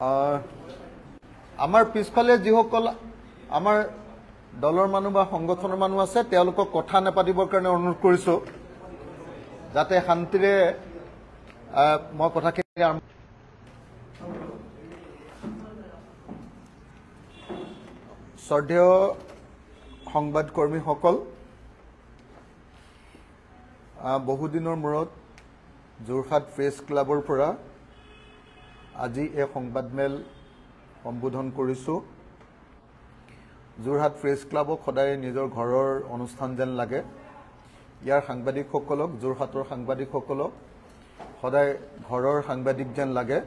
আমাৰ পিছফালে যিসকল আমাৰ দলৰ মানুহ বা সংগঠনৰ মানুহ আছে তেওঁলোকক কথা নেপাতিবৰ কাৰণে অনুৰোধ কৰিছো যাতে শান্তিৰে মই কথাখিনি শ্ৰদ্ধেয় সংবাদকৰ্মীসকল বহুদিনৰ মূৰত যোৰহাট প্ৰেছ ক্লাবৰ পৰা আজি এই সংবাদমেল সম্বোধন কৰিছো যোৰহাট প্ৰেছ ক্লাবক সদায় নিজৰ ঘৰৰ অনুষ্ঠান যেন লাগে ইয়াৰ সাংবাদিকসকলক যোৰহাটৰ সাংবাদিকসকলক সদায় ঘৰৰ সাংবাদিক যেন লাগে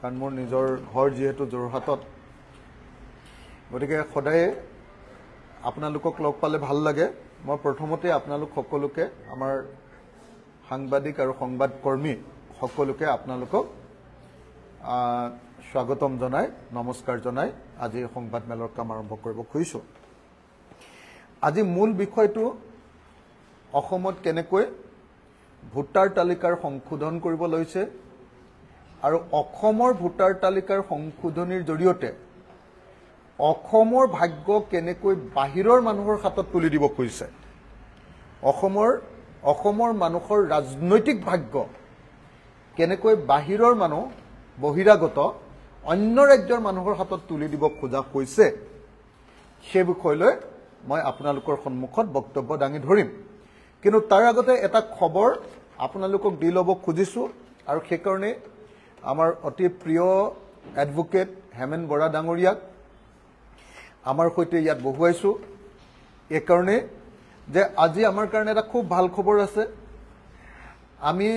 কাৰণ মোৰ নিজৰ ঘৰ যিহেতু যোৰহাটত গতিকে সদায় আপোনালোকক লগ পালে ভাল লাগে মই প্ৰথমতে আপোনালোক সকলোকে আমাৰ সাংবাদিক আৰু সংবাদকৰ্মী সকলোকে আপোনালোকক স্বাগতম জনাই নমস্কাৰ জনাই আজি সংবাদমেলৰ কাম আৰম্ভ কৰিব খুজিছো আজি মূল বিষয়টো অসমত কেনেকৈ ভোটাৰ তালিকাৰ সংশোধন কৰিব লৈছে আৰু অসমৰ ভোটাৰ তালিকাৰ সংশোধনীৰ জৰিয়তে অসমৰ ভাগ্য কেনেকৈ বাহিৰৰ মানুহৰ হাতত তুলি দিব খুজিছে অসমৰ মানুহৰ ৰাজনৈতিক ভাগ্য কেনেকৈ বাহিৰৰ মানুহ বহিৰাগত অন্য ৰাজ্যৰ মানুহৰ হাতত তুলি দিব খোজা হৈছে সেই বিষয়লৈ মই আপোনালোকৰ সন্মুখত বক্তব্য দাঙি ধৰিম কিন্তু তাৰ আগতে এটা খবৰ আপোনালোকক দি ল'ব খুজিছো আৰু সেই কাৰণে আমাৰ অতি প্ৰিয় এডভোকেট হেমেন বৰা ডাঙৰীয়াক আমাৰ সৈতে ইয়াত বহুৱাইছো এই কাৰণে যে আজি আমাৰ কাৰণে এটা খুব ভাল খবৰ আছে আমি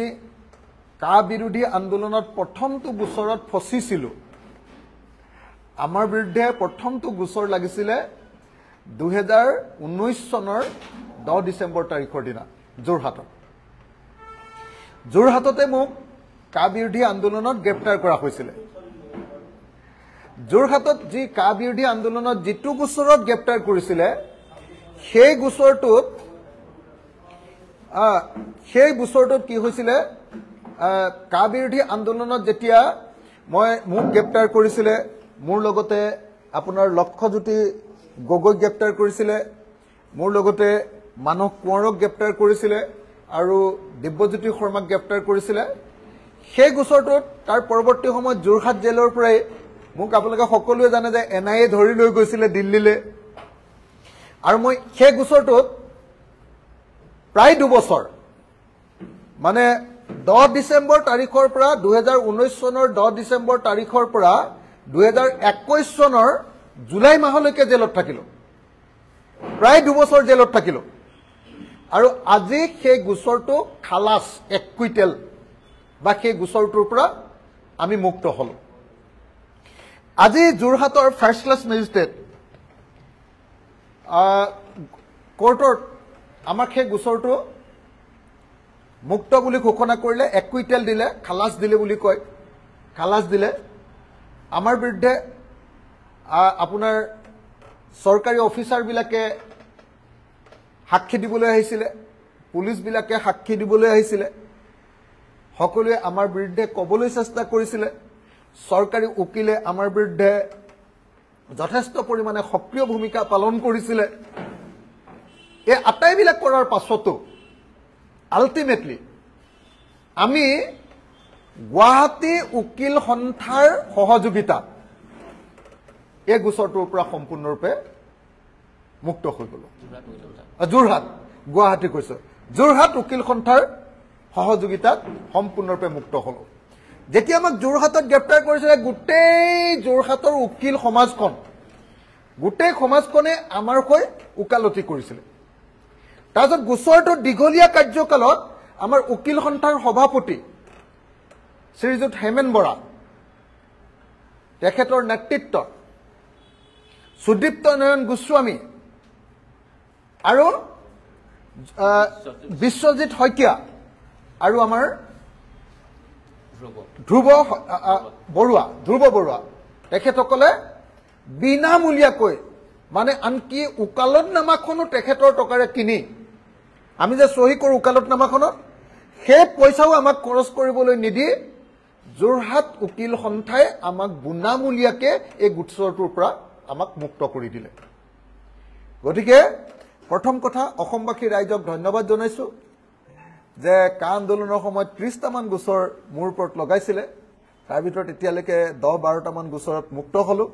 কা বিৰোধী আন্দোলনত প্ৰথমটো গোচৰত ফচিছিলো আমাৰ বিৰুদ্ধে প্ৰথমটো গোচৰ লাগিছিলে 2019 চনৰ 10 ডিসেম্বৰ তাৰিখৰ দিনা যোৰহাটতে মোক কা বিৰোধী আন্দোলনত গ্ৰেপ্তাৰ কৰা হৈছিল যোৰহাটত যি কা বিৰোধী আন্দোলনত যিটো গোচৰত গ্ৰেপ্তাৰ কৰিছিল সেই গোচৰটোত কি হৈছিল কা বিৰোধী আন্দোলনত যেতিয়া মোক গ্ৰেপ্তাৰ কৰিছিল মোৰ লগতে আপোনাৰ লক্ষজ্যোতি গগৈক গ্ৰেপ্তাৰ কৰিছিল মোৰ লগতে মানস কোঁৱৰক গ্ৰেপ্তাৰ কৰিছিল আৰু দিব্যজ্যোতি শৰ্মাক গ্ৰেপ্তাৰ কৰিছিল সেই গোচৰটোত তাৰ পৰৱৰ্তী সময়ত যোৰহাট জেলৰ পৰাই মোক আপোনালোকে সকলোৱে জানে যে এনআইএ ধৰি লৈ গৈছিল দিল্লীলৈ আৰু মই সেই গোচৰটোত প্ৰায় 2 বছৰ মানে 10 ডিসেম্বৰ তাৰিখৰ পৰা 2019 চনৰ 10 ডিসেম্বৰ তাৰিখৰ পৰা 2021 চনৰ জুলাই মাহলৈকে জেলত থাকিলো প্ৰায় 2 বছৰ জেলত থাকিলো আৰু আজি সেই গোচৰটো খালাস একুইটেল বা সেই গোচৰটোৰ পৰা আমি মুক্ত হলো আজি যোৰহাটৰ ফাৰ্ষ্ট ক্লাছ মেজিষ্ট্ৰেট কোৰ্টত আমাক সেই গোচৰটো মুক্ত বুলি ঘোষণা কৰিলে একুইটেল দিলে খালাস দিলে বুলি কয় খালাস দিলে আমাৰ বিৰুদ্ধে আপোনাৰ সৰকাৰী অফিচাৰ বিলাকে সাক্ষী দিবলৈ আহিছিল পুলিশ বিলাকে সাক্ষী দিবলৈ আহিছিল সকলোৱে আমাৰ বিৰুদ্ধে কবলৈ চেষ্টা কৰিছিল সৰকাৰী উকিলে আমাৰ বিৰুদ্ধে যথেষ্ট পৰিমাণে সক্ৰিয় ভূমিকা পালন কৰিছিল এই আটাইবিলাক কৰাৰ পাছতো আলটিমেটলি আমি গুৱাহাটী উকিল সন্থাৰ সহযোগিতা এই গোচৰটোৰ পৰা সম্পূৰ্ণৰূপে মুক্ত হৈ গলো গুৱাহাটী কৈছো যোৰহাট উকিল সন্থাৰ সহযোগিতাত সম্পূৰ্ণৰূপে মুক্ত হলো যেতিয়া আমাক যোৰহাটত গ্ৰেপ্তাৰ কৰিছিল গোটেই যোৰহাটৰ উকিল সমাজখন গোটেই সমাজখনে আমাৰ হৈ উকালতি কৰিছিল তাৰপিছত গোচৰটোৰ দীঘলীয়া কাৰ্যকালত আমাৰ উকিল সন্থাৰ সভাপতি শ্ৰীযুত হেমেন বৰা তেখেতৰ নেতৃত্বত সুদীপ্ত নয়ন গোস্বামী আৰু বিশ্বজিৎ শইকীয়া আৰু আমাৰ ধ্ৰুৱ বৰুৱা তেখেতসকলে বিনামূলীয়াকৈ মানে আনকি উকালতনামাখনো তেখেতৰ টকাৰে কিনি আমি যে সহি কৰো উকালতনামাখনত সেই পইচাও আমাক খৰচ কৰিবলৈ নিদি যোৰহাট উকিল সন্থাই আমাক বিনামূলীয়াকৈ এই গোচৰটোৰ পৰা আমাক মুক্ত কৰি দিলে গতিকে প্ৰথম কথা অসমবাসী ৰাইজক ধন্যবাদ জনাইছো যে কা আন্দোলনৰ সময়ত 30টা মান গোচৰ মোৰ ওপৰত লগাইছিলে তাৰ ভিতৰত এতিয়ালৈকে 10-12টা মান গোচৰত মুক্ত হলো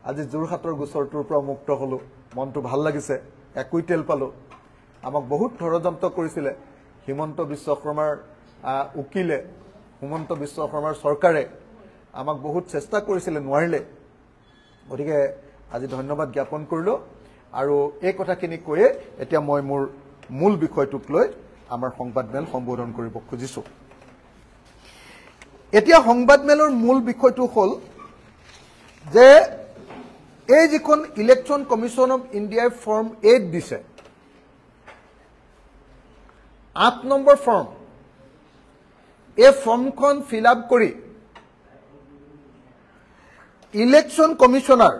আজি যোৰহাটৰ গোচৰটোৰ পৰা মুক্ত হলো মনটো ভাল লাগিছে একুইটেল পালো আমাক বহুত ষড়যন্ত্ৰ কৰিছিলে হিমন্ত বিশ্ব শৰ্মাৰ উকিলে হিমন্ত বিশ্ব শৰ্মাৰ চৰকাৰে আমাক বহুত চেষ্টা কৰিছিলে নোৱাৰিলে গতিকে আজি ধন্যবাদ জ্ঞাপন কৰিলো আৰু এই কথাখিনি কৈয়ে এতিয়া মই মোৰ মূল বিষয়টোক লৈ আমাৰ সংবাদমেল সম্বোধন কৰিব খুজিছো এতিয়া সংবাদমেলৰ মূল বিষয়টো হ'ল যে এই যিখন ইলেকশ্যন কমিশ্যন অফ ইণ্ডিয়াই ফৰ্ম 8 দিছে 8 নম্বৰ ফৰ্ম এই ফৰ্মখন ফিল আপ কৰি ইলেকশ্যন কমিশ্যনাৰ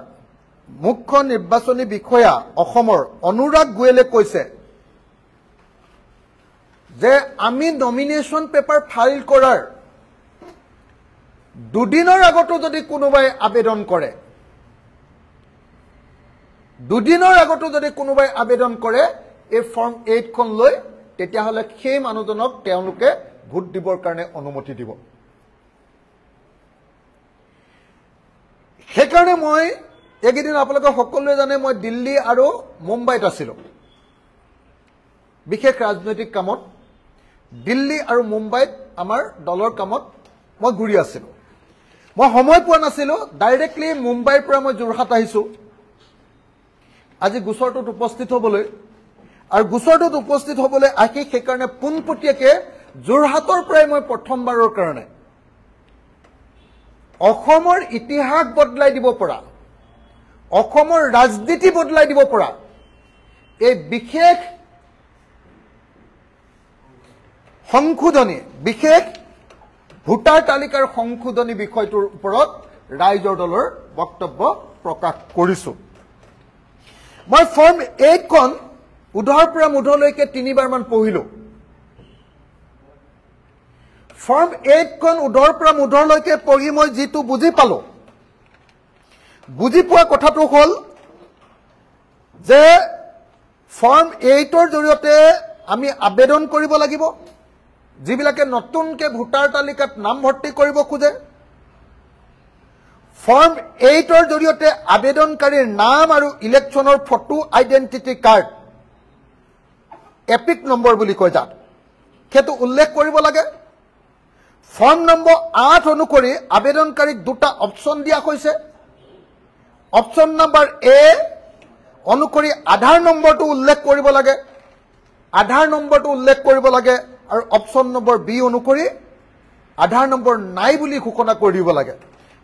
মুখ্য নিৰ্বাচনী বিষয়া অসমৰ অনুৰাগ গোয়েলে কৈছে যে আমি নমিনেশ্যন পেপাৰ ফাইল কৰাৰ দুদিনৰ আগতো যদি কোনোবাই আবেদন কৰে এই ফৰ্ম 8 খন লৈ তেতিয়াহলে সেই মানুহজনক তেওঁলোকে ভোট দিবৰ কাৰণে অনুমতি দিব সেইকাৰণে মই একেদিন আপোনালোকে সকলোৱে জানে মই দিল্লী আৰু মুম্বাইত আছিলো বিশেষ ৰাজনৈতিক কামত দিল্লী আৰু মুম্বাইত আমাৰ দলৰ কামত মই ঘূৰি আছিলো মই সময় পোৱা নাছিলো ডাইৰেক্টলি মুম্বাইৰ পৰা মই যোৰহাট আহিছো আজি গোচৰটোত উপস্থিত হ'বলৈ আৰু গোচৰটোত উপস্থিত হ'বলৈ আহি সেইকাৰণে পোনপটীয়াকৈ যোৰহাটৰ পৰাই মই প্ৰথমবাৰৰ কাৰণে অসমৰ ইতিহাস বদলাই দিব পৰা অসমৰ ৰাজনীতি বদলাই দিব পৰা এই বিশেষ সংশোধনী বিশেষ ভোটাৰ তালিকাৰ সংশোধনী বিষয়টোৰ ওপৰত ৰাইজৰ দলৰ বক্তব্য প্ৰকাশ কৰিছো মই ফৰ্ম 8 খন উধৰ পৰা মুধলৈকে 3বাৰ মান পঢ়িলো ফৰ্ম 8 খন উধৰ পৰা মুধলৈকে পঢ়ি মই যেটো বুজি পালো বুজি পোৱা কথাটো হ'ল যে ফৰ্ম 8 ৰ জৰিয়তে আমি আবেদন কৰিব লাগিব যিবিলাকে নতুনকৈ ভোটাৰ তালিকাত নাম ভৰ্তি কৰিব খোজে ফৰ্ম 8 ৰ জৰিয়তে আবেদনকাৰীৰ নাম আৰু ইলেকশ্যনৰ photo identity card EPIC number বুলি কয় যাক সেইটো উল্লেখ কৰিব লাগে ফৰ্ম নম্বৰ 8 অনুসৰি আবেদনকাৰীক দুটা অপচন দিয়া হৈছে অপচন নম্বৰ এ অনুসৰি আধাৰ নম্বৰটো উল্লেখ কৰিব লাগে আৰু অপচন নম্বৰ বি অনুসৰি আধাৰ নম্বৰ নাই বুলি ঘোষণা কৰি দিব লাগে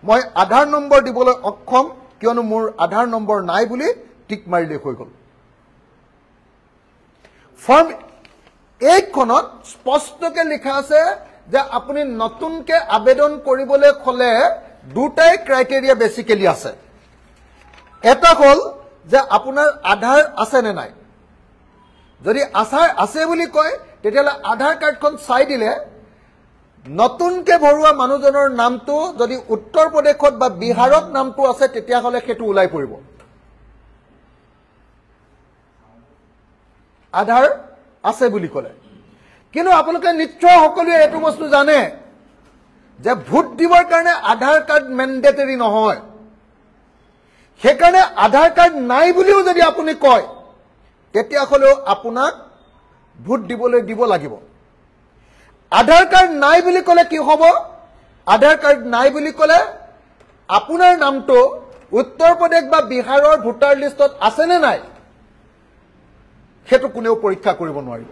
মই আধাৰ নম্বৰ দিবলৈ অক্ষম কিয়নো মোৰ আধাৰ নম্বৰ নাই বুলি টিক মাৰিলে হৈ গ'ল ফৰ্ম 8 খনত স্পষ্টকৈ লিখা আছে যে আপুনি নতুনকৈ আবেদন কৰিবলৈ খলে দুটাই ক্ৰাইটেৰিয়া বেসিক্যালি আছে এটা হ'ল যে আপোনাৰ আধাৰ আছে নে নাই যদি আছে বুলি কয় তেতিয়ালে আধাৰ কাৰ্ডখন চাই দিলে নতুনকৈ ভৰুৱা মানুহজনৰ নামটো যদি উত্তৰ প্ৰদেশত বা বিহাৰত নামটো আছে তেতিয়াহলে সেইটো ওলাই পৰিব আধাৰ আছে বুলি কলে কিন্তু আপোনালোকে নিশ্চয় সকলোৱে এটো বস্তু জানে যে ভোট দিবৰ কাৰণে আধাৰ কাৰ্ড ম্যান্ডেটৰী নহয় সেইকাৰণে আধাৰ কাৰ্ড নাই বুলিও যদি আপুনি কয় তেতিয়া হলেও আপোনাক ভোট দিবলৈ দিব লাগিব আধাৰ কাৰ্ড নাই বুলি কলে কি হ'ব আধাৰ কাৰ্ড নাই বুলি কলে আপোনাৰ নামটো উত্তৰ প্ৰদেশ বা বিহাৰৰ ভোটাৰ লিষ্টত আছে নে নাই সেইটো কোনেও পৰীক্ষা কৰিব নোৱাৰিব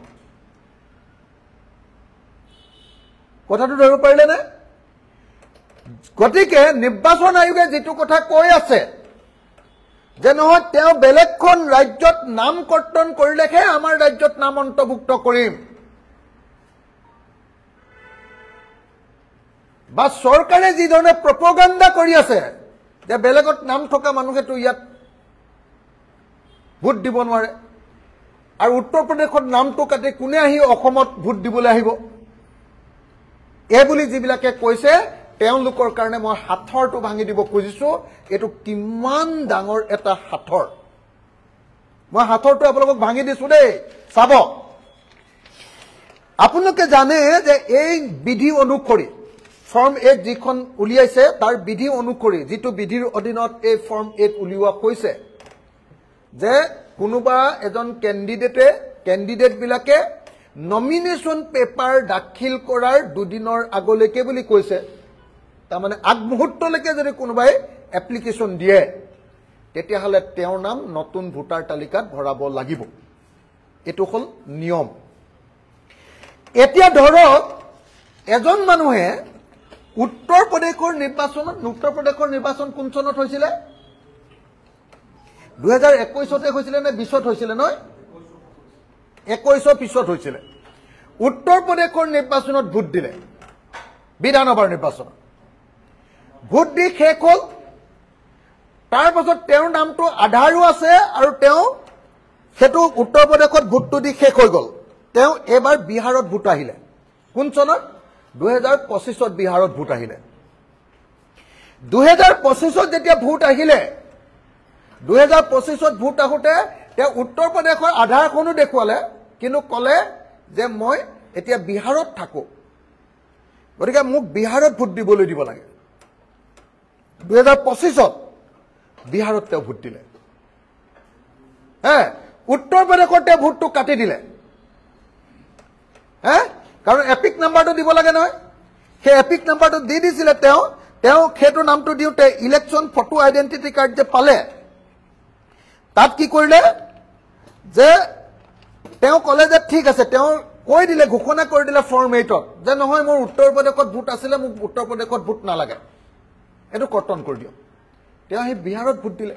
কথাটো ধৰিব পাৰিলে নে গতিকে নিৰ্বাচন আয়োগে যেটো কথা কৈ আছে যে নহয় তেওঁ বেলেগখন ৰাজ্যত নাম কৰ্তন কৰিলেহে আমাৰ ৰাজ্যত নাম অন্তৰ্ভুক্ত কৰিম বা চৰকাৰে যি ধৰণে প্ৰপগাণ্ডা কৰি আছে যে বেলেগত নাম থকা মানুহেটো ইয়াত ভোট দিব নোৱাৰে আৰু উত্তৰ প্ৰদেশত নামটো কাটি কোনে আহি অসমত ভোট দিবলৈ আহিব এই বুলি যিবিলাকে কৈছে তেওঁলোকৰ কাৰণে মই হাথৰটো ভাঙি দিব খুজিছো এটো কিমান ডাঙৰ এটা হাথৰ মই হাথৰটো আপোনালোকক ভাঙি দিছো দেই চাব আপোনালোকে জানে যে এই বিধি অনুসৰি ফৰ্ম 8 যিখন উলিয়াইছে তাৰ বিধি অনুসৰি যিটো বিধিৰ অধীনত এই ফৰ্ম 8 উলিওৱা হৈছে যে কোনোবা এজন ক্যান্ডিডেট বিলাকে নমিনেশন পেপাৰ দাখিল কৰাৰ দুদিনৰ আগলৈকে বুলি কৈছে তাৰ মানে আগমুহূৰ্তলৈকে যদি কোনোবাই এপ্লিকেশন দিয়ে তেতিয়া হলে তেওঁৰ নাম নতুন ভোটাৰ তালিকাত ভৰাব লাগিব এটো হল নিয়ম এতিয়া ধৰক এজন মানুহে উত্তৰ প্ৰদেশৰ নিৰ্বাচন কোন চনত হৈছিল 2021 তে হৈছিল নে 20 হৈছিল নহয় 21 পিছত হৈছিল উত্তৰ প্ৰদেশৰ নিৰ্বাচনত ভোট দিলে বিধানসভাৰ নিৰ্বাচনত ভোট দি শেষ হল তাৰ পাছত তেওঁৰ নামটো আধাৰো আছে আৰু তেওঁ সেটো উত্তৰ প্ৰদেশত ভোটটো দি শেষ হৈ গল তেওঁ এবাৰ বিহাৰত ভোট আহিলে কোন চনত 2025 ত বিহাৰত ভোট আহিলে 2025 ত যেতিয়া ভোট আহিলে 2025 ত ভোট আহোতে তেওঁ উত্তৰ প্ৰদেশৰ আধাৰখনো দেখুৱালে কিন্তু কলে যে মই এতিয়া বিহাৰত থাকো গতিকে মোক বিহাৰত ভোট দিবলৈ দিব লাগে 2025 ত বিহাৰত তেওঁ ভোট দিলে উত্তৰ প্ৰদেশত তেওঁ ভোটটো কাটি দিলে কাৰণ এপিক নাম্বাৰটো দিব লাগে নহয় সেই এপিক নাম্বাৰটো দি দিছিলে তেওঁ খেটো নামটো দিওতে ইলেকশন ফটো আইডেন্টিটি কাৰ্ড যে পালে তাত কি কৰিলে যে তেওঁ কলে যে ঠিক আছে তেওঁ কৈ দিলে ঘোষণা কৰি দিলে ফৰ্ম 8 ত যে নহয় মোৰ উত্তৰ প্ৰদেশত ভোট আছিল মোক উত্তৰ প্ৰদেশত ভোট নালাগে এটো কৰ্তন কৰি দিও তেওঁ হে বিহাৰত ভোট দিলে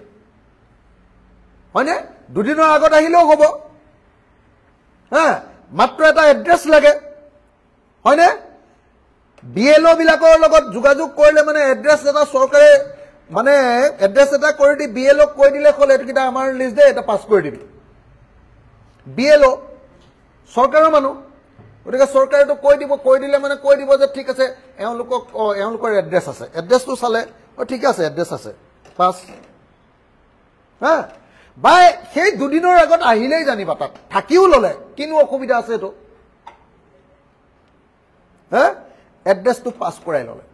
হয়নে দুদিনৰ আগত আহিলেও হ'ব মাত্ৰ এটা এড্ৰেছ লাগে হয়নে বিএলও বিলাকৰ লগত যোগাযোগ কৰিলে মানে এড্ৰেছ এটা চৰকাৰে মানে এড্ৰেছ এটা কৰি দি বিএলও কৈ দিলে হল এটো কিটা আমাৰ লিষ্ট দে এটা পাস কৰি দিবি বিএলও চৰকাৰৰ মানুহ গতিকে চৰকাৰেটো কৈ দিলে মানে কৈ দিব যে ঠিক আছে এওঁলোকৰ এড্ৰেছ আছে এড্ৰেছটো চালে ঠিক আছে এড্ৰেছ আছে পাস বাই সেই দুদিনৰ আগত আহিলেই জানিবা তাত থাকিও ললে কিনো অসুবিধা আছে এটো এড্ৰেছটো পাস কৰাই ললে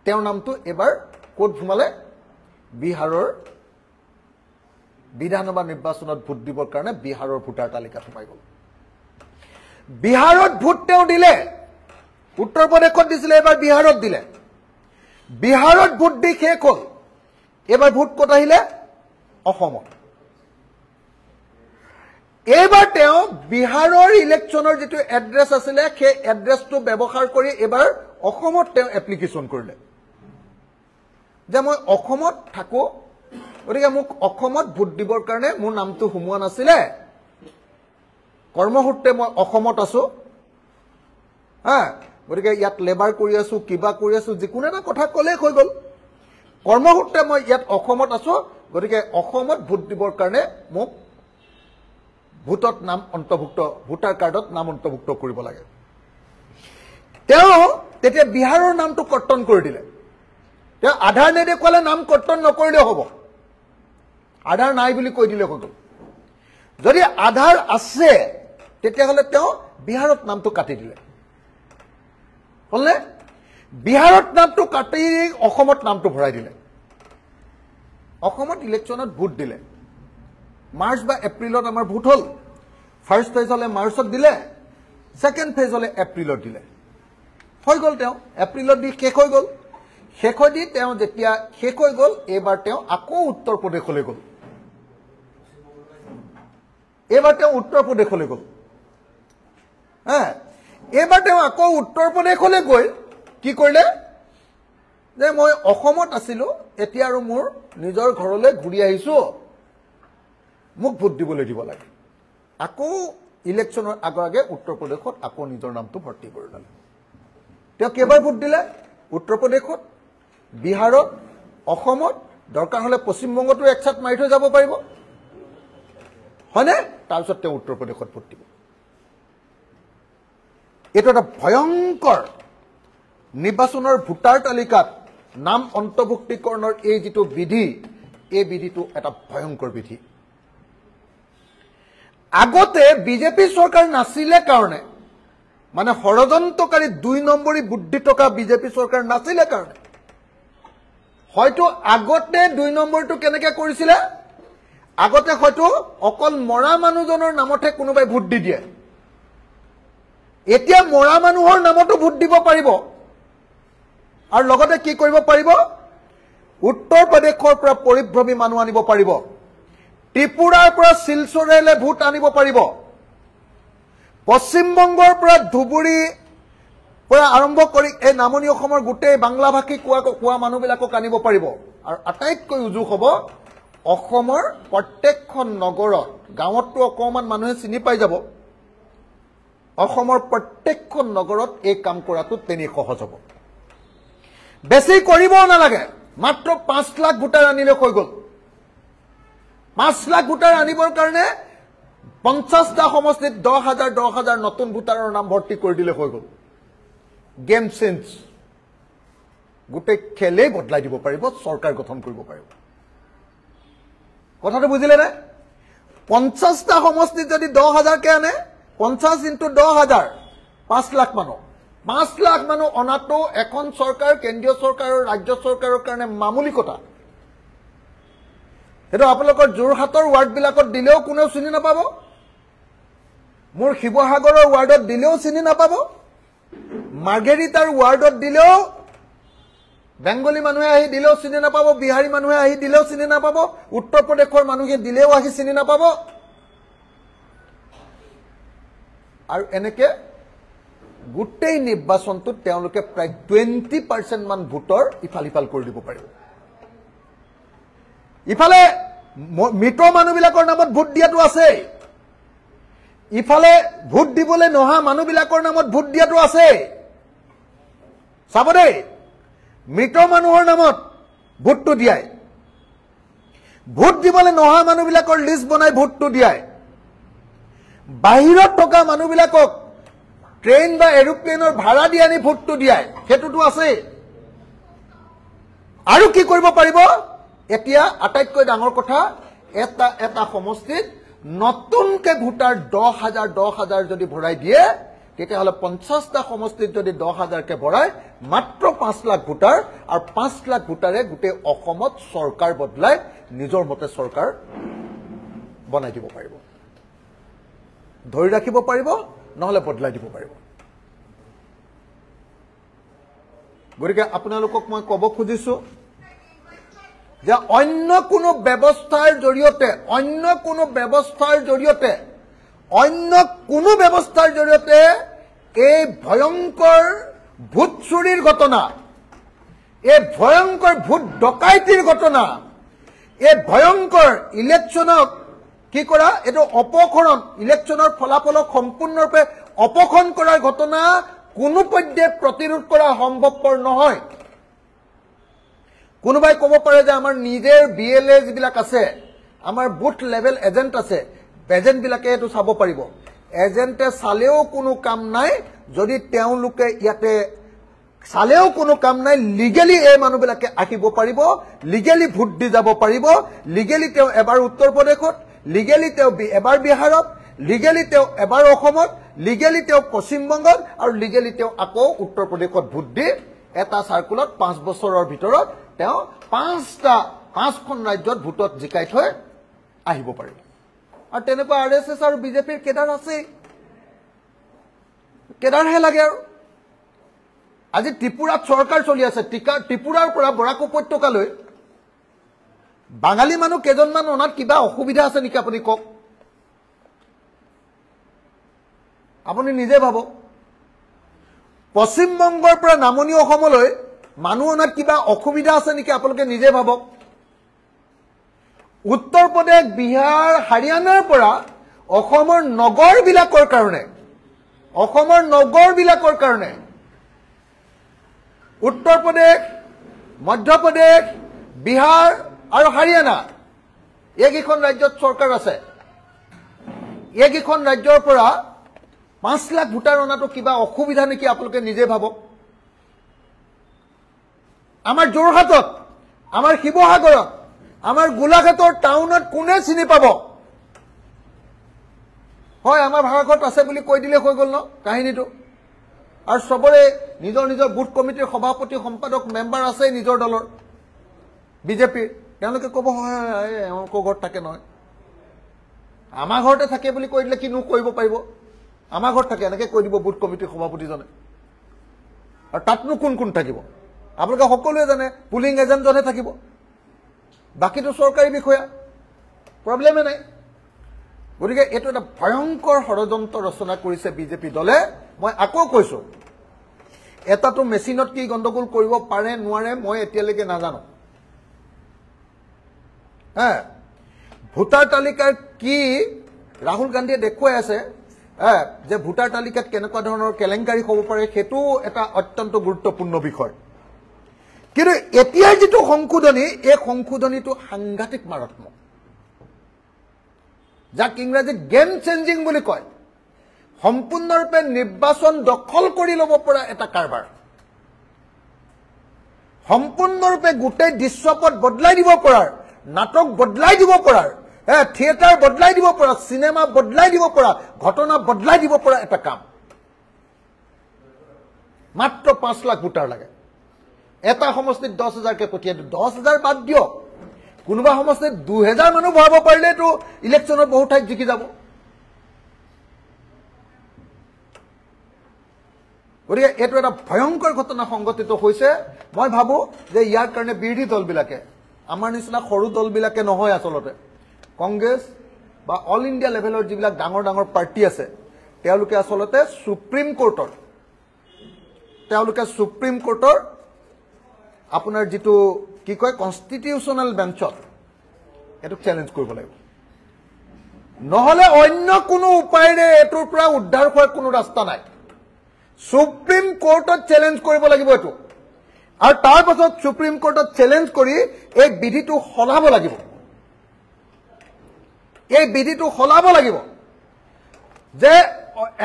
তেওঁৰ নামটো এবাৰ কোড ভুমালে বিহাৰৰ বিধানসভা নিৰ্বাচনত ভোট দিবৰ কাৰণে বিহাৰৰ ভোটাৰ তালিকাত সোমাই গল বিহাৰত ভোট তেওঁ দিলে উত্তৰ প্ৰদেশত দিছিলে এবাৰ বিহাৰত দিলে বিহাৰত ভোট দি শেষ হল এবাৰ ভোট কত আহিলে অসমত এবাৰ তেওঁ বিহাৰৰ ইলেকশনৰ যেটো এড্ৰেছ আছিল সেই এড্ৰেছটো ব্যৱহাৰ কৰি এবাৰ অসমত তেওঁ এপ্লিকেশন কৰিলে যে মই অসমত থাকো গতিকে মোক অসমত ভোট দিবৰ কাৰণে মোৰ নামটো হুমুৱা নাছিলে কৰ্মসূত্ৰে মই অসমত আছো গতিকে ইয়াত লেবাৰ কৰি আছো কিবা কৰি আছো যিকোনো এটা কথা কলে হৈ গল কৰ্মসূত্ৰে মই ইয়াত অসমত আছো গতিকে অসমত ভোট দিবৰ কাৰণে মোক ভোটত নাম অন্তৰ্ভুক্ত ভোটাৰ কাৰ্ডত নাম অন্তৰ্ভুক্ত কৰিব লাগে তেওঁ তেতিয়া বিহাৰৰ নামটো কৰ্তন কৰি দিলে তেওঁ আধাৰ নেদেখুৱালে নাম কৰ্তন নকৰিলে হ'ব আধাৰ নাই বুলি কৈ দিলে হ'ল যদি আধাৰ আছে তেতিয়া হলে তেওঁ বিহাৰত নামটো কাটি দিলে হলনে বিহাৰত নামটো কাটি অসমত নামটো ভৰাই দিলে অসমত ইলেকশনত ভোট দিলে মাৰ্চ বা এপ্ৰিলত আমাৰ ভোট হল ফাৰ্স্ট ফেজ হলে মাৰ্চত দিলে সেকেন্ড ফেজ হলে এপ্ৰিলত দিলে হৈ গল তেওঁ এপ্ৰিলত দি শেষ হৈ গল শেষ হৈ দি তেওঁ যেতিয়া শেষ হৈ গল এবাৰ তেওঁ আকৌ উত্তৰ প্ৰদেশলৈ গল এবাৰ তেওঁ উত্তৰ প্ৰদেশলৈ গল এবাৰ তেওঁ আকৌ উত্তৰ প্ৰদেশলৈ গৈ কি কৰিলে যে মই অসমত আছিলো এতিয়া আৰু মোৰ নিজৰ ঘৰলৈ ঘূৰি আহিছো মোক ভোট দিবলৈ দিব লাগে আকৌ ইলেকশনৰ আগে উত্তৰ প্ৰদেশত আকৌ নিজৰ নামটো ভৰ্তি কৰি ললে তেওঁ কেবাৰ ভোট দিলে উত্তৰ প্ৰদেশত বিহাৰত অসমত দৰকাৰ হলে পশ্চিম বংগতো একছাত মাৰি থৈ যাব পাৰিব হয়নে তাৰপিছত তেওঁ উত্তৰ প্ৰদেশত ভোট দিব এটো এটা ভয়ংকৰ নিৰ্বাচনৰ ভোটাৰ তালিকাত নাম অন্তৰ্ভুক্তিকৰণৰ এই যিটো বিধি এই বিধিটো এটা ভয়ংকৰ বিধি আগতে বিজেপি চৰকাৰ নাছিলে কাৰণে মানে ষড়যন্ত্ৰকাৰী 2 নম্বৰী বুদ্ধি থকা বিজেপি চৰকাৰ নাছিলে কাৰণে হয়তো আগতে 2 নম্বৰটো কেনেকৈ কৰিছিলে আগতে হয়তো অকল মৰা মানুহজনৰ নামতে কোনোবাই ভোট দি দিয়ে এতিয়া মৰা মানুহৰ নামতো ভোট দিব পাৰিব আৰু লগতে কি কৰিব পাৰিব উত্তৰ প্ৰদেশৰ পৰা পৰিভ্ৰমী মানুহ আনিব পাৰিব ত্ৰিপুৰাৰ পৰা শিলচৰলৈ ভোট আনিব পাৰিব পশ্চিম বংগৰ পৰা ধুবুৰী পৰা আৰম্ভ কৰি এই নামনি অসমৰ গোটেই বাংলা ভাষী কোৱা মানুহবিলাকক আনিব পাৰিব আৰু আটাইতকৈ উজু হ'ব অসমৰ প্ৰত্যেকখন নগৰত গাঁৱতটো অকমান মানুহে চিনি পাই যাব অসমৰ প্ৰত্যেকখন নগৰত এই কাম কৰাটো তেনে সহজ হ'ব বেছি কৰিব নালাগে মাত্ৰ 5 লাখ ভোটাৰ আনিলে হৈ গ'ল 5 লাখ ভোটাৰ আনিবৰ কাৰণে 50টা সমষ্টিত 10,000 নতুন ভোটাৰৰ নাম ভৰ্তি কৰি দিলে হৈ গ'ল গেম চেঞ্জ গোটেই খেলেই বদলাই দিব পাৰিব চৰকাৰ গঠন কৰিব পাৰিব কথাটো বুজিলে নে 50টা সমষ্টিত যদি 10,000 কে আনে 50 ইনটু 10,000 5 লাখ মানুহ 5 লাখ মানুহ অনাটো এখন চৰকাৰ কেন্দ্ৰীয় চৰকাৰ আৰু ৰাজ্য চৰকাৰৰ কাৰণে মামুলি কথা এটা আপোনালোকৰ জোৰহাটৰ ৱাৰ্ডবিলাকত দিলেও কোনেও চিনি নাপাব মোৰ শিৱসাগৰৰ ৱাৰ্ডত দিলেও চিনি নাপাব মাৰ্গেৰিটাৰ ৱাৰ্ডত দিলেও বেংগলী মানুহে আহি দিলেও চিনি নাপাব বিহাৰী মানুহে আহি দিলেও চিনি নাপাব উত্তৰ প্ৰদেশৰ মানুহে দিলেও আহি চিনি নাপাব আৰু এনেকে গোটেই নিৰ্বাচনটোত তেওঁলোকে প্ৰায় 20% মান ভোটৰ ইফাল কৰি দিব পাৰিব ইফালে মৃত মানুহবিলাকৰ নামত ভোট দিয়াটো আছে ইফালে ভোট দিবলৈ নহা মানুহবিলাকৰ নামত ভোট দিয়াটো আছে চাব দেই মৃত মানুহৰ নামত ভোটটো দিয়াই ভোট দিবলৈ নহা মানুহবিলাকৰ লিষ্ট বনাই ভোটটো দিয়াই বাহিৰত থকা মানুহবিলাকক ট্ৰেইন বা এৰোপ্লেনৰ ভাড়া দি আনি ভোটটো দিয়াই হেতুটো আছে আৰু কি কৰিব পাৰিব এতিয়া আটাইতকৈ ডাঙৰ কথা এটা সমষ্টিত নতুনকে ভোটাৰ 10,000 যদি ভৰাই দিয়ে তেতিয়াহ'লে 50টা সমষ্টিত যদি 10,000 কে ভৰাই মাত্ৰ 5 লাখ ভোটাৰ আৰু 5 লাখ ভোটাৰে গোটেই অসমত চৰকাৰ বদলাই নিজৰ মতে চৰকাৰ বনাই দিব পাৰিব ধৰি ৰাখিব পাৰিব নহলে বদলাই দিব পাৰিব গতিকে আপোনালোকক মই ক'ব খুজিছো যে অন্য কোনো ব্যৱস্থাৰ জৰিয়তে এই ভয়ংকৰ ভোট চুৰিৰ ঘটনা এই ভয়ংকৰ ভোট ডকাইতিৰ ঘটনা এই ভয়ংকৰ ইলেকশ্যনক কি কৰা এটো অপকৰণ ইলেকশ্যনৰ ফলাফলক সম্পূৰ্ণৰূপে অপখন কৰাৰ ঘটনা কোনো পৰ্যায়ত প্ৰতিৰোধ কৰা সম্ভৱপৰ নহয় কোনোবাই ক'ব পাৰে যে আমাৰ নিজেৰ বিএলএ যিবিলাক আছে আমাৰ বুথ লেভেল এজেন্ট আছে এজেন্ট বিলাকে এটো চাব পাৰিব এজেন্টে চালেও কোনো কাম নাই যদি তেওঁলোকে ইয়াতে চালেও কোনো কাম নাই লিগেলি এই মানুহবিলাকে আহিব পাৰিব লিগেলি ভোট দি যাব পাৰিব লিগেলি তেওঁ এবাৰ উত্তৰ প্ৰদেশত লিগেলি তেওঁ এবাৰ বিহাৰত লিগেলি তেওঁ এবাৰ অসমত লিগেলি তেওঁ পশ্চিম বংগত আৰু লিগেলি তেওঁ আকৌ উত্তৰ প্ৰদেশত ভোট দি এটা সাৰ্কুলত 5 বছৰৰ ভিতৰত তেওঁ 5খন ৰাজ্যত ভোটত জিকাই থৈ আহিব পাৰিব আৰু তেনেকুৱা আৰএছএছ আৰু বিজেপিৰ কেডাৰ আছে কেডাৰহে লাগে আৰু আজি ত্ৰিপুৰাত চৰকাৰ চলি আছে ত্ৰিপুৰাৰ পৰা বৰাক উপত্যকালৈ বাঙালী মানুহ কেজনমান অনাত কিবা অসুবিধা আছে নেকি আপুনি কক আপুনি নিজে ভাবক পশ্চিম বংগৰ পৰা নামনি অসমলৈ মানুহ অনাত কিবা অসুবিধা আছে নেকি আপোনালোকে নিজে ভাবক উত্তৰ প্ৰদেশ বিহাৰ হাৰিয়ানাৰ পৰা অসমৰ নগৰবিলাকৰ কাৰণে উত্তৰ প্ৰদেশ মধ্য প্ৰদেশ বিহাৰ আৰু হাৰিয়ানা এইকেইখন ৰাজ্যত চৰকাৰ আছে এইকেইখন ৰাজ্যৰ পৰা 5 লাখ ভোটাৰ অনাটো কিবা অসুবিধা নেকি আপোনালোকে নিজে ভাবক আমাৰ যোৰহাটত, আমাৰ শিৱসাগৰত, আমাৰ গোলাঘাটৰ টাউনত কোনে চিনি পাব? হয়, আমাৰ ভাড়াঘৰত আছে বুলি কৈ দিলে হৈ গ'ল ন কাহিনীটো। আৰু সবৰে নিজৰ নিজৰ বুথ কমিটিৰ সভাপতি সম্পাদক মেম্বাৰ আছে নিজৰ দলৰ বিজেপিৰ, তেওঁলোকে ক'ব হয় এওঁলোকৰ ঘৰত থাকে নহয়, আমাৰ ঘৰতে থাকে বুলি কৈ দিলে কিনো কৰিব পাৰিব? আমাৰ ঘৰত থাকে এনেকৈ কৈ দিব বুথ কমিটিৰ সভাপতিজনে। আৰু তাতনো কোন কোন থাকিব? আপোনালোকে সকলোৱে জানে পুলিং এজেণ্টজনহে থাকিব, বাকীটো চৰকাৰী বিষয়া, প্ৰব্লেমে নাই। গতিকে এইটো এটা ভয়ংকৰ ষড়যন্ত্ৰ ৰচনা কৰিছে বিজেপি দলে। মই আকৌ কৈছো, এটাটো মেচিনত কি গণ্ডগোল কৰিব পাৰে নোৱাৰে মই এতিয়ালৈকে নাজানো। ভোটাৰ তালিকাৰ কি ৰাহুল গান্ধীয়ে দেখুৱাই আছে যে ভোটাৰ তালিকাত কেনেকুৱা ধৰণৰ কেলেংকাৰী হ'ব পাৰে, সেইটো এটা অত্যন্ত গুৰুত্বপূৰ্ণ বিষয়। কিন্তু এতিয়াৰ যিটো সংশোধনী, এই সংশোধনীটো সাংঘাতিক মাৰাত্মক, যাক ইংৰাজীত গেম চেঞ্জিং বুলি কয়। সম্পূৰ্ণৰূপে নিৰ্বাচন দখল কৰি ল'ব পৰা এটা কাৰবাৰ, সম্পূৰ্ণৰূপে গোটেই দৃশ্যপট বদলাই দিব পৰাৰ, নাটক বদলাই দিব পৰাৰ, থিয়েটাৰ বদলাই দিব পৰা, চিনেমা বদলাই দিব পৰা, ঘটনা বদলাই দিব পৰা এটা কাম। মাত্ৰ 5 লাখ ভোটাৰ লাগে, এটা সমষ্টিত 10,000কে পঠিয়াই দিওঁ। 10,000 বাদ দিয়ক, কোনোবা সমষ্টিত 2,000 মানুহ ভৰাব পাৰিলেতো ইলেকশ্যনত বহু ঠাইত জিকি যাব। গতিকে এইটো এটা ভয়ংকৰ ঘটনা সংঘটিত হৈছে। মই ভাবো যে ইয়াৰ কাৰণে বিৰোধী দলবিলাকে, আমাৰ নিচিনা সৰু দলবিলাকে নহয়, আচলতে কংগ্ৰেছ বা অল ইণ্ডিয়া লেভেলৰ যিবিলাক ডাঙৰ ডাঙৰ পাৰ্টি আছে, তেওঁলোকে আচলতে সুপ্ৰিম কোৰ্টৰ আপোনাৰ যিটো কি কয় কনষ্টিটিউচনেল বেঞ্চত এইটো চেলেঞ্জ কৰিব লাগিব। নহলে অন্য কোনো উপায়েৰে এইটোৰ পৰা উদ্ধাৰ হোৱাৰ কোনো ৰাস্তা নাই। সুপ্ৰিম কোৰ্টত চেলেঞ্জ কৰিব লাগিব এইটো, আৰু তাৰ পাছত সুপ্ৰিম কোৰ্টত চেলেঞ্জ কৰি এই বিধিটো সলাব লাগিব। এই বিধিটো সলাব লাগিব যে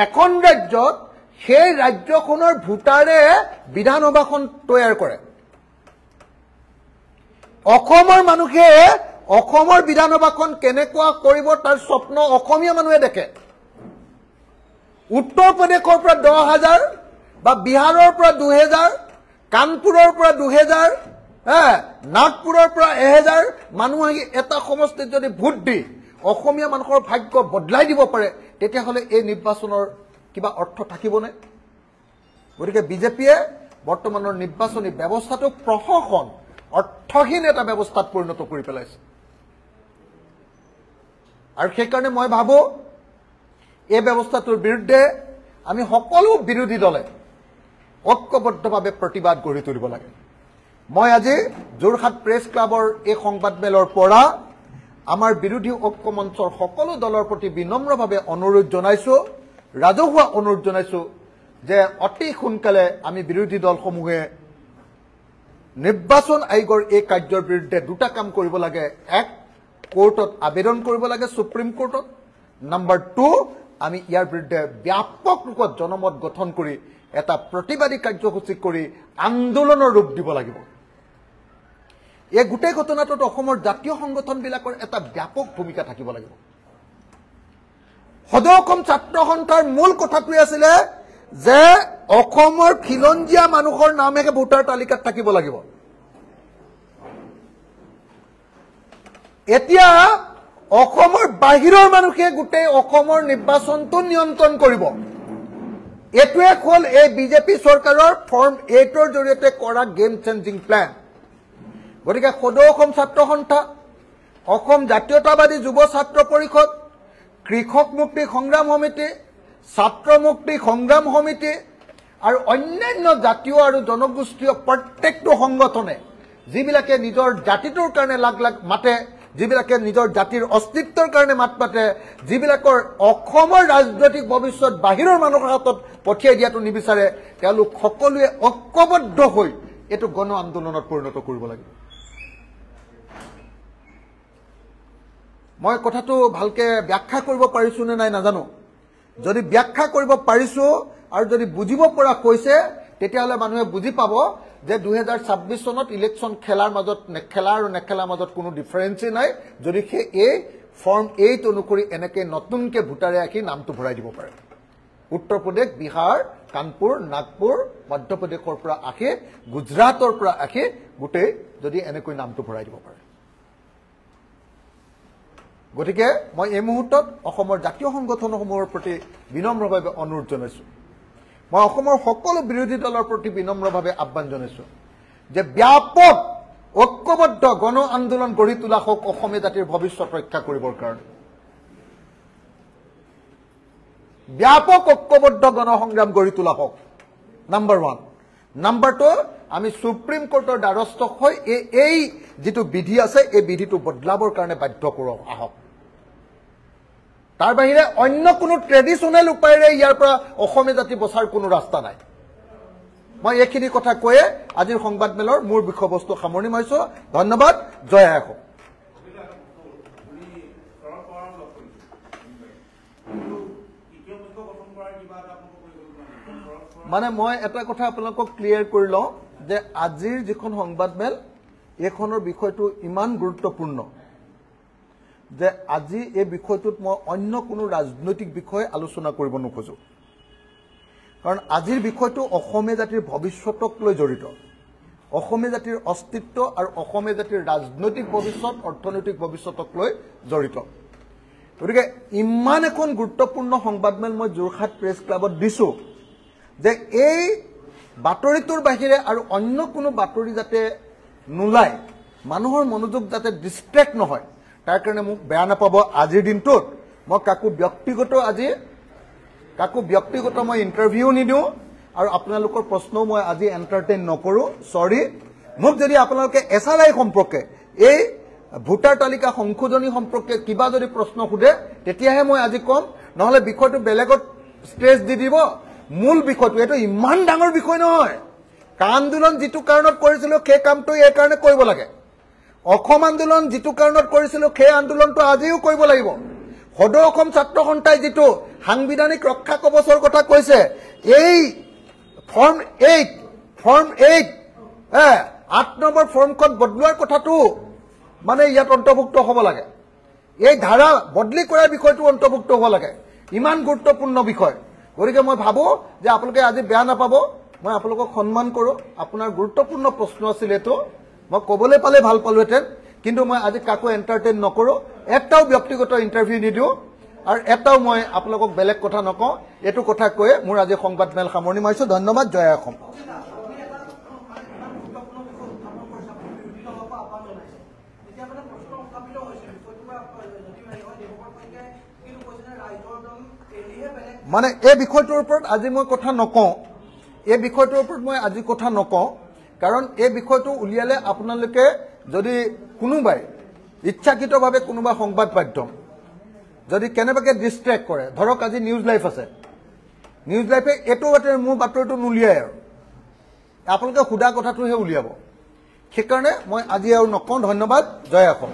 এখন ৰাজ্যত সেই ৰাজ্যখনৰ ভোটাৰে বিধানসভাখন তৈয়াৰ কৰে। অসমৰ মানুহে অসমৰ বিধানসভাখন কেনেকুৱা কৰিব তাৰ স্বপ্ন অসমীয়া মানুহে দেখে। উত্তৰ প্ৰদেশৰ পৰা 10,000 বা বিহাৰৰ পৰা 2,000, কানপুৰৰ পৰা 2,000, নাগপুৰৰ পৰা 1,000 মানুহ আহি এটা সমষ্টিত যদি ভোট দি অসমীয়া মানুহৰ ভাগ্য বদলাই দিব পাৰে, তেতিয়াহ'লে এই নিৰ্বাচনৰ কিবা অৰ্থ থাকিবনে? গতিকে বিজেপিয়ে বৰ্তমানৰ নিৰ্বাচনী ব্যৱস্থাটোক প্ৰশাসন অৰ্থহীন এটা ব্যৱস্থাত পৰিণত কৰি পেলাইছে। আৰু সেইকাৰণে মই ভাবো এই ব্যৱস্থাটোৰ বিৰুদ্ধে আমি সকলো বিৰোধী দলে ঐক্যবদ্ধভাৱে প্ৰতিবাদ গঢ়ি তুলিব লাগে। মই আজি যোৰহাট প্ৰেছ ক্লাবৰ এই সংবাদমেলৰ পৰা আমাৰ বিৰোধী ঐক্য মঞ্চৰ সকলো দলৰ প্ৰতি বিনম্ৰভাৱে অনুৰোধ জনাইছো, ৰাজহুৱা অনুৰোধ জনাইছো যে অতি সোনকালে আমি বিৰোধী দলসমূহে নিৰ্বাচন আয়োগৰ এই কাৰ্যৰ বিৰুদ্ধে দুটা কাম কৰিব লাগে। এক, কোৰ্টত আবেদন কৰিব লাগে, সুপ্ৰিম কোৰ্টত। নম্বৰ 2, আমি ইয়াৰ বিৰুদ্ধে ব্যাপক ৰূপত জনমত গঠন কৰি এটা প্ৰতিবাদী কাৰ্যসূচী কৰি আন্দোলনৰ ৰূপ দিব লাগিব। এই গোটেই ঘটনাটোত অসমৰ জাতীয় সংগঠনবিলাকৰ এটা ব্যাপক ভূমিকা থাকিব লাগিব। সদৌ অসম ছাত্ৰ সন্থাৰ মূল কথাটোৱে আছিলে যে অসমৰ খিলঞ্জীয়া মানুহৰ নামহে ভোটাৰ তালিকাত থাকিব লাগিব। এতিয়া অসমৰ বাহিৰৰ মানুহে গোটেই অসমৰ নিৰ্বাচনটো নিয়ন্ত্ৰণ কৰিব। এইটোৱে হ'ল এই বিজেপি চৰকাৰৰ ফৰ্ম 8ৰ জৰিয়তে কৰা গেম চেঞ্জিং প্লেন। গতিকে সদৌ অসম ছাত্ৰ সন্থা, অসম জাতীয়তাবাদী যুৱ ছাত্ৰ পৰিষদ, কৃষক মুক্তি সংগ্ৰাম সমিতি, ছাত্ৰ মুক্তি সংগ্ৰাম সমিতি আৰু অন্যান্য জাতীয় আৰু জনগোষ্ঠীয় প্ৰত্যেকটো সংগঠনে যিবিলাকে নিজৰ জাতিটোৰ কাৰণে লাগ লাগ মাতে, যিবিলাকে নিজৰ জাতিৰ অস্তিত্বৰ কাৰণে মাত মাতে, যিবিলাকৰ অসমৰ ৰাজনৈতিক ভৱিষ্যত বাহিৰৰ মানুহৰ হাতত পঠিয়াই দিয়াটো নিবিচাৰে, তেওঁলোক সকলোৱে ঐক্যবদ্ধ হৈ এইটো গণ আন্দোলনত পৰিণত কৰিব লাগিব। মই কথাটো ভালকে ব্যাখ্যা কৰিব পাৰিছো নে নাই নাজানো। যদি ব্যাখ্যা কৰিব পাৰিছো আৰু যদি বুজিব পৰা কৈছে, তেতিয়াহ'লে মানুহে বুজি পাব যে 2026 চনত ইলেকশ্যন খেলাৰ মাজত নেখেলা আৰু নেখেলাৰ মাজত কোনো ডিফাৰেন্সই নাই যদি এই ফৰ্ম 8 অনুসৰি এনেকে নতুনকে ভোটাৰে আহি নামটো ভৰাই দিব পাৰে উত্তৰ প্ৰদেশ বিহাৰ কানপুৰ নাগপুৰ মধ্যপ্ৰদেশৰ পৰা আহি গুজৰাটৰ পৰা আহি গোটেই যদি এনেকৈ নামটো ভৰাই দিব পাৰে গতিকে মই এই মুহূৰ্তত অসমৰ জাতীয় সংগঠনসমূহৰ প্ৰতি বিনম্ৰভাৱে অনুৰোধ জনাইছো মই অসমৰ সকলো বিৰোধী দলৰ প্ৰতি বিনম্ৰভাৱে আহ্বান জনাইছো যে ব্যাপক ঐক্যবদ্ধ গণ আন্দোলন গঢ়ি তোলা হোক অসমীয়া জাতিৰ ভৱিষ্যত ৰক্ষা কৰিবৰ কাৰণে ব্যাপক ঐক্যবদ্ধ গণসংগ্ৰাম গঢ়ি তোলা হোক নাম্বাৰ 1 নাম্বাৰ 2 আমি সুপ্ৰিম কোৰ্টৰ দ্বাৰস্থ হৈ এই যেটো বিধি আছে এই বিধিটো বদলাবৰ কাৰণে বাধ্য কৰোঁ আহক তাৰ বাহিৰে অন্য কোনো ট্ৰেডিশনাল উপায়েৰে ইয়াৰ পৰা অসমীয়া জাতি বচাৰ কোনো ৰাস্তা নাই মই এইখিনি কথা কৈয়ে আজিৰ সংবাদমেলৰ মূল বিষয়বস্তু সামৰণি মাৰিছো ধন্যবাদ জয় আই অসম মানে মই এটা কথা আপোনালোকক ক্লিয়াৰ কৰি লওঁ যে আজিৰ যিখন সংবাদমেল এইখনৰ বিষয়টো ইমান গুৰুত্বপূৰ্ণ যে আজি এই বিষয়টোত মই অন্য কোনো ৰাজনৈতিক বিষয় আলোচনা কৰিব নোখোজো কাৰণ আজিৰ বিষয়টো অসমীয়া জাতিৰ ভৱিষ্যতক লৈ জড়িত অসমীয়া জাতিৰ অস্তিত্ব আৰু অসমীয়া জাতিৰ ৰাজনৈতিক ভৱিষ্যত অৰ্থনৈতিক ভৱিষ্যতক লৈ জড়িত গতিকে ইমান এখন গুৰুত্বপূৰ্ণ সংবাদমেল মই যোৰহাট প্ৰেছ ক্লাবত দিছো যে এই বাতৰিটোৰ বাহিৰে আৰু অন্য কোনো বাতৰি যাতে নোলায় মানুহৰ মনোযোগ যাতে ডিস্ট্ৰেক্ট নহয় তাৰ কাৰণে মোক বেয়া নাপাব আজিৰ দিনটোত মই কাকো ব্যক্তিগত মই ইন্টাৰভিউ নিদিও আৰু আপোনালোকৰ প্ৰশ্নও মই আজি এন্টাৰটেইন নকৰো সৰি মোক যদি আপোনালোকে এছআৰআই সম্পৰ্কে এই ভোটাৰ তালিকা সংশোধনী সম্পৰ্কে কিবা যদি প্ৰশ্ন খুদে তেতিয়াহে মই আজি কম নহলে বিষয়টো বেলেগত স্ট্ৰেছ দি দিব মূল বিষয়টো এটো ইমান ডাঙৰ বিষয় নহয় আন্দোলন যেটো কাৰণত কৰিছিল সেই কামটো এই কাৰণে কৰিব লাগে অসম আন্দোলন যেটো কাৰণত কৰিছিল সেই আন্দোলনটো আজিও কৰিব লাগিব সদৌ অসম ছাত্ৰ সন্থাই যেটো সাংবিধানিক ৰক্ষা কবচৰ কথা কৈছে এই ফৰ্ম 8 8 নম্বৰ ফৰ্মখন বদলোৱাৰ কথাটো মানে ইয়াত অন্তৰ্ভুক্ত হ'ব লাগে এই ধাৰা বদলি কৰাৰ বিষয়টো অন্তৰ্ভুক্ত হ'ব লাগে ইমান গুৰুত্বপূৰ্ণ বিষয় গতিকে মই ভাবো যে আপোনালোকে আজি বেয়া নাপাব মই আপোনালোকক সন্মান কৰো আপোনাৰ গুৰুত্বপূৰ্ণ প্ৰশ্ন আছিল এটো মই কবলৈ পালে ভাল পালোহেতেন কিন্তু মই আজি কাকো এন্টাৰটেইন নকৰো এটাও ব্যক্তিগত ইন্টাৰভিউ নিদিও আৰু এটাও মই আপোনালোকক বেলেগ কথা নকওঁ এটো কথা কয়ে মোৰ আজি সংবাদমেল সামৰণি মাৰিছো ধন্যবাদ জয় অসম মানে এই বিষয়টোৰ ওপৰত আজি মই কথা নকওঁ এই বিষয়টোৰ ওপৰত মই আজি কথা নকওঁ কাৰণ এই বিষয়টো উলিয়ালে আপোনালোকে যদি কোনোবাই ইচ্ছাকৃতভাৱে কোনোবা সংবাদ মাধ্যম যদি কেনেবাকে ডিস্ট্ৰেক্ট কৰে ধৰক আজি নিউজ লাইভ আছে নিউজ লাইভে এটো মোৰ বাতৰিটো নুলিয়ায় আৰু আপোনালোকে খুদা কথাটোহে উলিয়াব সেইকাৰণে মই আজি আৰু নকওঁ ধন্যবাদ জয় অসম